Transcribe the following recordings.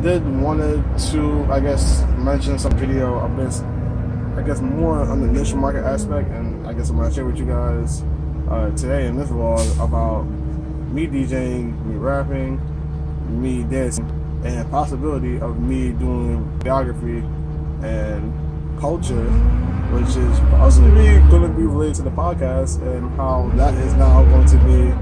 did wanted to, I guess, mention some video a bit, I guess, more on the niche market aspect, and I guess I'm gonna share with you guys today in this vlog about me DJing, me rapping, me dancing, and possibility of me doing videography and culture, which is possibly going to be related to the podcast, and how that is now going to be,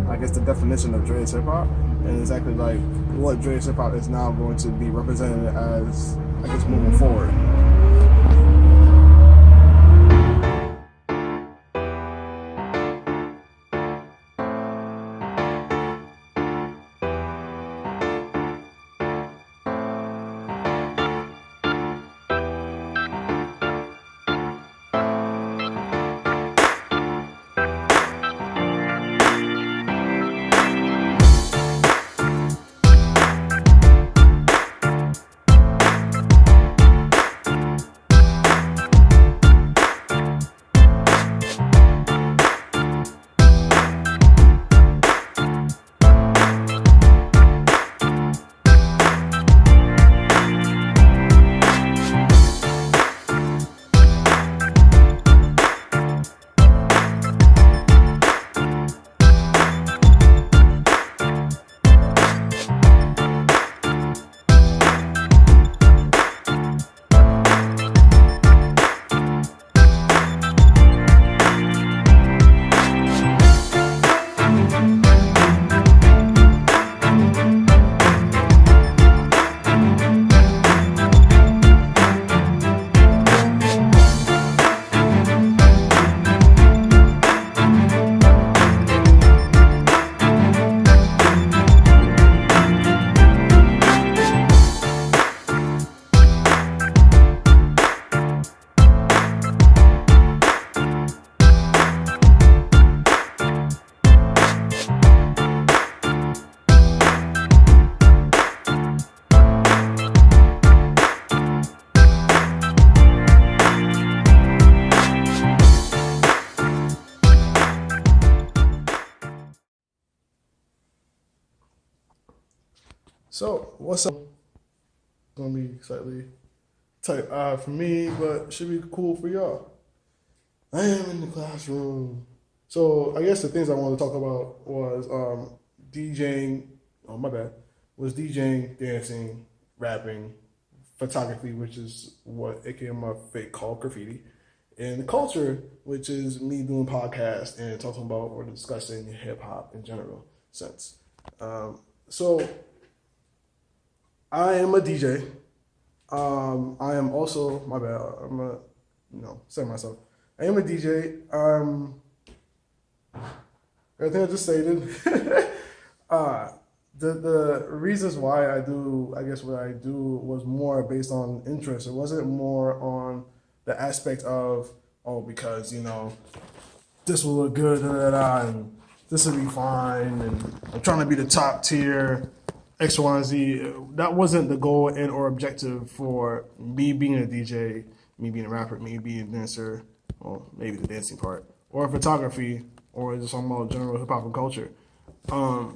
I guess, the definition of DreasHipHop, and exactly like what DreasHipHop is now going to be represented as, I guess, moving forward. So, what's up? It's gonna be slightly type odd for me, but should be cool for y'all. I am in the classroom. So, I guess the things I wanted to talk about was DJing. Oh, my bad. Was DJing, dancing, rapping, photography, which is what aka my fake called graffiti, and culture, which is me doing podcasts and talking about or discussing hip hop in general sense. So. I am a DJ. I am also, my bad, say myself. I am a DJ. Everything I just stated. The reasons why I do, I guess what I do was more based on interest. It wasn't more on the aspect of, because, this will look good, and this will be fine, and I'm trying to be the top tier. X, Y, and Z. That wasn't the goal and or objective for me being a DJ, me being a rapper, me being a dancer, well, maybe the dancing part, or photography, or just talking about general hip hop and culture. I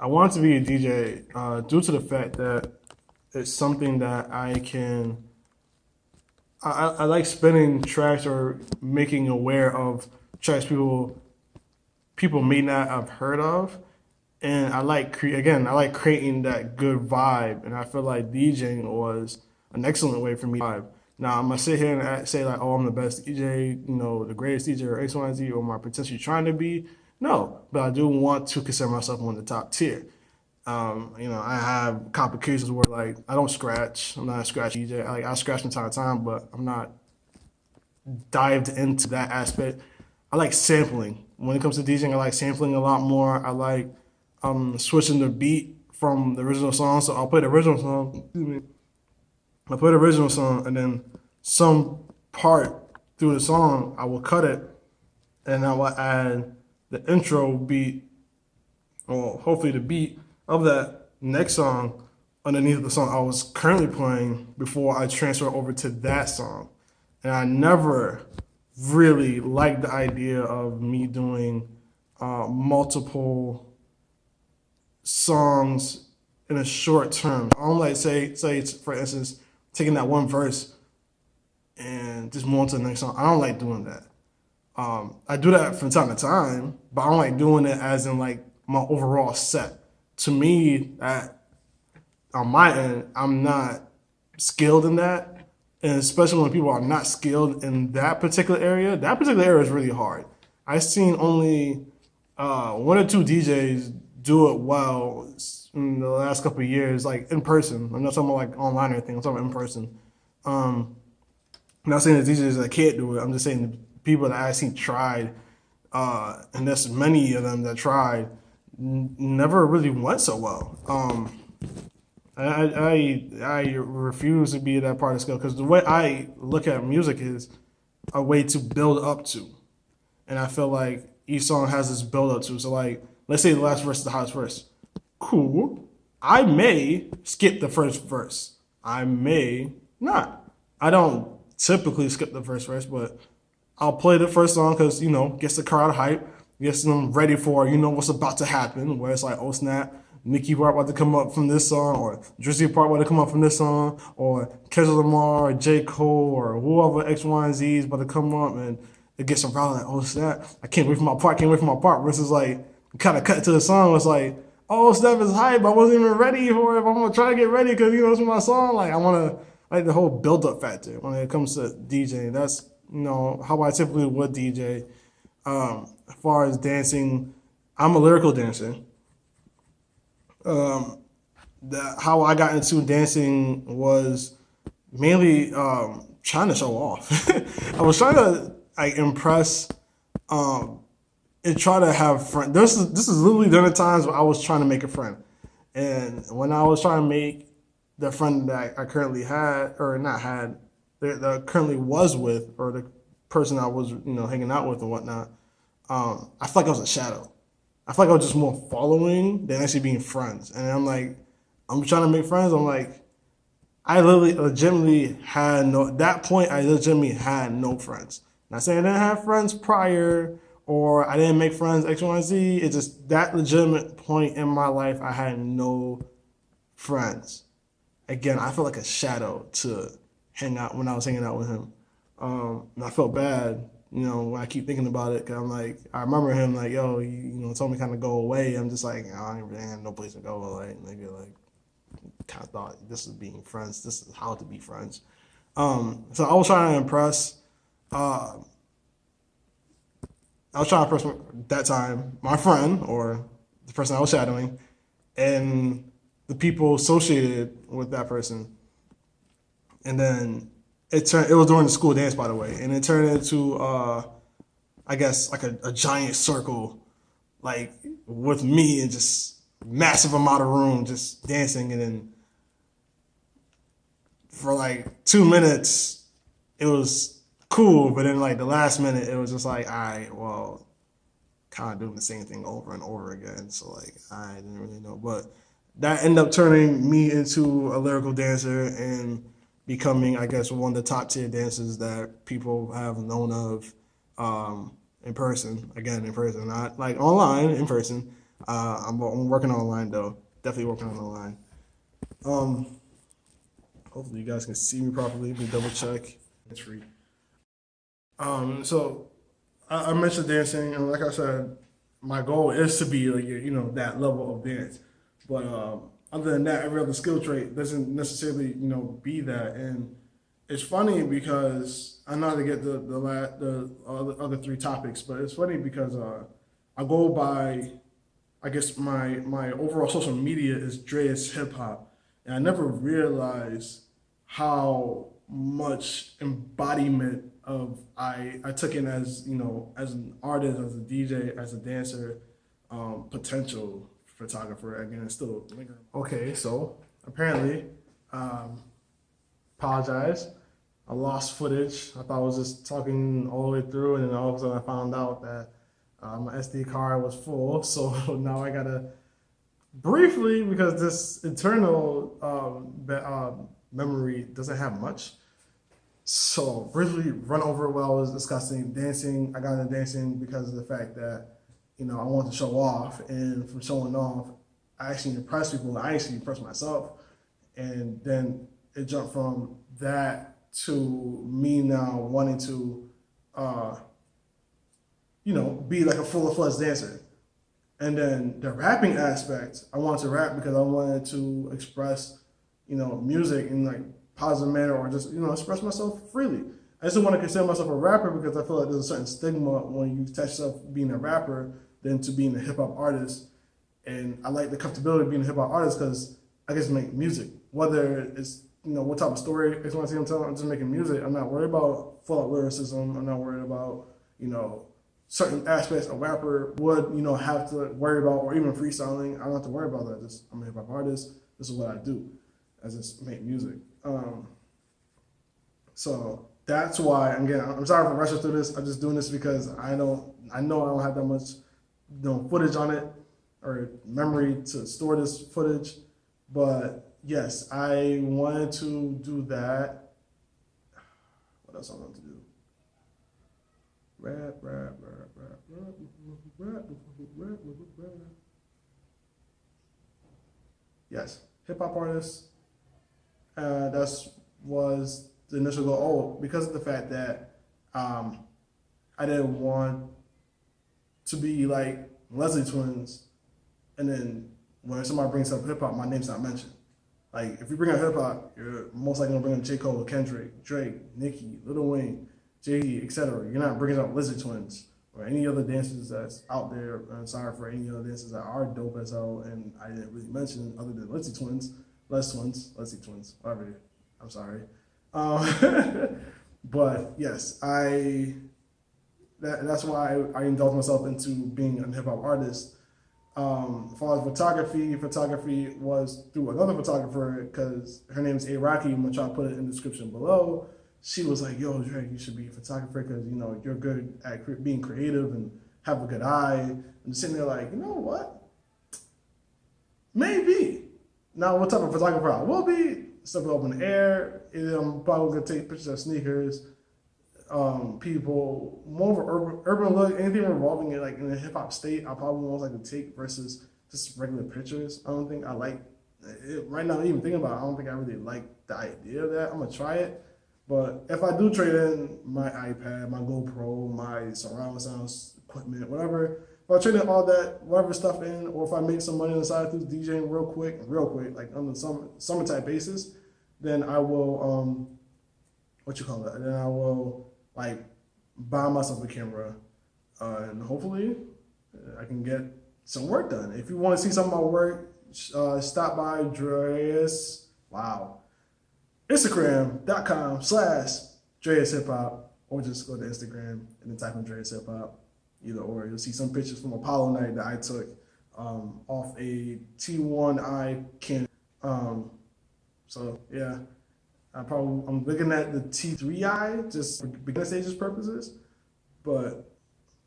wanted to be a DJ due to the fact that it's something that I can. I like spinning tracks or making aware of tracks people may not have heard of. And I like creating that good vibe, and I feel like DJing was an excellent way for me to vibe. Now, I'm going to sit here and say like, I'm the best DJ, the greatest DJ or X, Y, and Z, or am I potentially trying to be? No, but I do want to consider myself on the top tier. I have complications where like I don't scratch. I'm not a scratch DJ. I scratch from time to time, but I'm not dived into that aspect. I like sampling. When it comes to DJing, I like sampling a lot more. I like switching the beat from the original song. So I'll play the original song. I'll play the original song, and then some part through the song, I will cut it, and I will add the intro beat, or hopefully the beat of that next song underneath the song I was currently playing before I transfer over to that song. And I never really liked the idea of me doing multiple songs in a short term. I don't like say for instance taking that one verse and just move on to the next song. I don't like doing that. I do that from time to time, but I don't like doing it as in like my overall set. To me, that on my end, I'm not skilled in that, and especially when people are not skilled in that particular area. That particular area is really hard. I've seen only one or two DJs do it well in the last couple of years, like in person. I'm not talking about like online or anything. I'm talking about in person. I'm not saying the DJs that can't do it. I'm just saying the people that I seen tried, and there's many of them that tried, never really went so well. I refuse to be that part of skill because the way I look at music is a way to build up to, and I feel like each song has this build up to. So like, let's say the last verse is the hottest verse. Cool. I may skip the first verse. I may not. I don't typically skip the first verse, but I'll play the first song because, gets the crowd hype, gets them ready for, what's about to happen, where it's like, oh snap, Nicki part about to come up from this song, or Drizzy part about to come up from this song, or Kendrick Lamar, or J. Cole, or whoever X, Y, and Z is about to come up, and it gets some crowd like, oh snap, I can't wait for my part, versus like, kind of cut to the song, it's like, oh snap is hype, I wasn't even ready for it, but I'm going to try to get ready because, it's my song, like, I want to, like the whole build-up factor when it comes to DJing. That's, how I typically would DJ. As far as dancing, I'm a lyrical dancer. How I got into dancing was mainly trying to show off. I was trying to impress and try to have friends. This is literally during the times where I was trying to make a friend, and when I was trying to make the friend that I currently had, or not had, that I currently was with, or the person I was, hanging out with and whatnot, I felt like I was a shadow. I feel like I was just more following than actually being friends. And I'm like, I'm trying to make friends. I'm like, I legitimately had no, at that point, I legitimately had no friends. Not saying I didn't have friends prior, or I didn't make friends X, Y, and Z. It's just that legitimate point in my life, I had no friends. Again, I felt like a shadow to hang out when I was hanging out with him. And I felt bad, when I keep thinking about it, because I'm like, I remember him like, yo, he, told me kind of go away. I'm just like, I ain't really had no place to go. Like, nigga, like, kind of thought this is being friends. This is how to be friends. So I was trying to impress, that time my friend, or the person I was shadowing, and the people associated with that person. And then it was during the school dance, by the way, and it turned into I guess like a giant circle, like with me and just massive amount of room just dancing. And then for like 2 minutes it was cool, but then like the last minute it was just like, all right, well, kind of doing the same thing over and over again. So like I didn't really know, but that ended up turning me into a lyrical dancer and becoming, I guess, one of the top tier dancers that people have known of in person. Again, in person, not like online, in person. I'm working online though. Definitely working on online. Hopefully you guys can see me properly. Let me double check. It's free. So I mentioned dancing, and like I said, my goal is to be like, that level of dance. But other than that, every other skill trait doesn't necessarily, be that. And it's funny because I know how to get the other three topics, but it's funny because I go by, I guess my overall social media is DreasHipHop, and I never realized how much embodiment of I took in as, as an artist, as a DJ, as a dancer, potential photographer. Again, it's still okay. So apparently, apologize. I lost footage. I thought I was just talking all the way through, and then all of a sudden I found out that my SD card was full. So now I gotta briefly, because this internal memory doesn't have much. So briefly run over what I was discussing. Dancing. I got into dancing because of the fact that, I wanted to show off, and from showing off, I actually impress people. I actually impress myself. And then it jumped from that to me now wanting to, be like a full-fledged dancer. And then the rapping aspect, I wanted to rap because I wanted to express, music in like positive manner or just, express myself freely. I just don't want to consider myself a rapper because I feel like there's a certain stigma when you attach yourself being a rapper than to being a hip hop artist. And I like the comfortability of being a hip hop artist because I get to make music. Whether it's, what type of story it's what I'm telling, I'm just making music. I'm not worried about full out lyricism. I'm not worried about, certain aspects a rapper would, have to worry about, or even freestyling. I don't have to worry about that. I'm a hip hop artist. This is what I do. I just make music. So that's why, again, I'm sorry for rushing through this. I'm just doing this because I know I don't have that much, footage on it or memory to store this footage. But yes, I wanted to do that. What else I wanted to do? Rap. Yes, hip hop artist. That was the initial goal. Oh, because of the fact that I didn't want to be like Leslie Twins, and then when somebody brings up hip hop, my name's not mentioned. Like if you bring up hip hop, you're most likely gonna bring up J. Cole, Kendrick, Drake, Nicki, Lil Wayne, Jay-Z, etc. You're not bringing up Lizard Twins or any other dancers that's out there. I'm sorry for any other dancers that are dope as hell, and I didn't really mention other than Leslie Twins, whatever. I'm sorry. But yes, that's why I indulged myself into being a hip hop artist. As far as photography was through another photographer because her name is A Rocky. I'm gonna try to put it in the description below. She was like, "Yo, Drake, you should be a photographer because you're good at being creative and have a good eye." I'm sitting there like, you know what? Maybe. Now, what type of photographer I will be? Stuff up in the air. I'm probably gonna take pictures of sneakers, people, more of an urban look. Anything revolving in in a hip hop state, I probably most like to take versus just regular pictures. I don't think I like it right now. Even thinking about it, I don't think I really like the idea of that. I'm gonna try it. But if I do trade in my iPad, my GoPro, my surround sound equipment, whatever, if I trade in all that, whatever stuff in, or if I make some money on the side through DJing real quick, like on the summer type basis, then I will, then I will buy myself a camera, and hopefully I can get some work done. If you want to see some of my work, stop by Instagram.com/DreasHipHop, or just go to Instagram and then type in DreasHipHop. Either or, you'll see some pictures from Apollo night that I took off a T1i Canon. So yeah, I'm looking at the T3i just for beginner stages purposes, but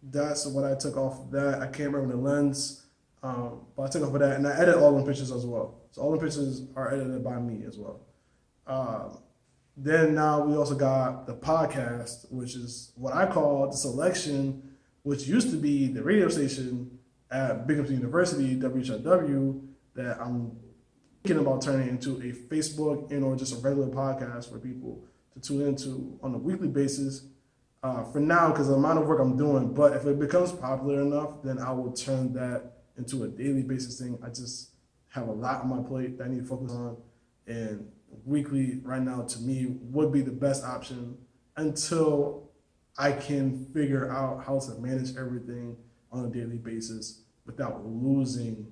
that's what I took off of that. I can't remember the lens, but I took off of that, and I edit all the pictures as well. So all the pictures are edited by me as well. Then now we also got the podcast, which is what I call the selection, which used to be the radio station at Binghamton University, WHIW, that I'm thinking about turning into a Facebook and or just a regular podcast for people to tune into on a weekly basis. For now, because of the amount of work I'm doing, but if it becomes popular enough, then I will turn that into a daily basis thing. I just have a lot on my plate that I need to focus on, and weekly right now to me would be the best option until I can figure out how to manage everything on a daily basis without losing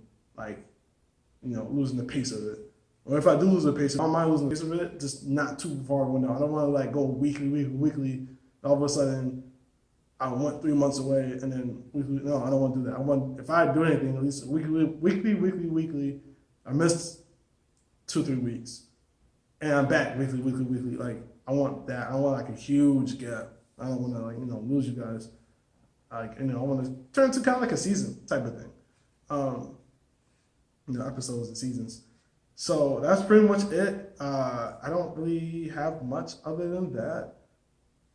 losing the pace of it. Or if I do lose the pace, I don't mind losing the pace of it, just not too far window. I don't want to go weekly. All of a sudden, I went 3 months away and then weekly. No, I don't want to do that. If I do anything, at least weekly. I missed 2-3 weeks, and I'm back weekly. I want that. I want a huge gap. I don't want to lose you guys. I want to turn to kind of like a season type of thing. Episodes and seasons. So that's pretty much it. I don't really have much other than that.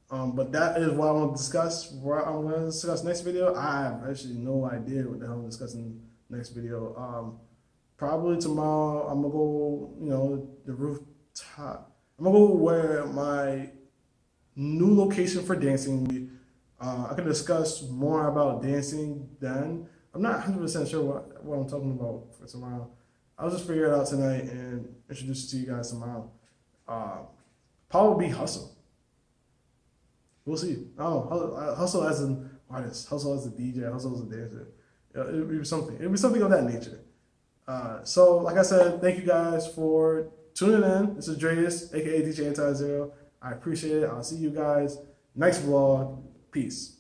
But that is what I want to discuss. What I'm going to discuss next video. I have actually no idea what the hell I'm discussing next video. probably tomorrow I'm gonna go, the rooftop. I'm gonna go where my new location for dancing will be. I can discuss more about dancing then. I'm not 100% sure what I'm talking about for tomorrow. I'll just figure it out tonight and introduce it to you guys tomorrow. Probably hustle. We'll see. Hustle as an artist, hustle as a DJ, hustle as a dancer. It'll be something. It'll be something of that nature. So, like I said, thank you guys for tuning in. This is Dreas, aka DJ Anti-Zero. I appreciate it. I'll see you guys next vlog. Peace.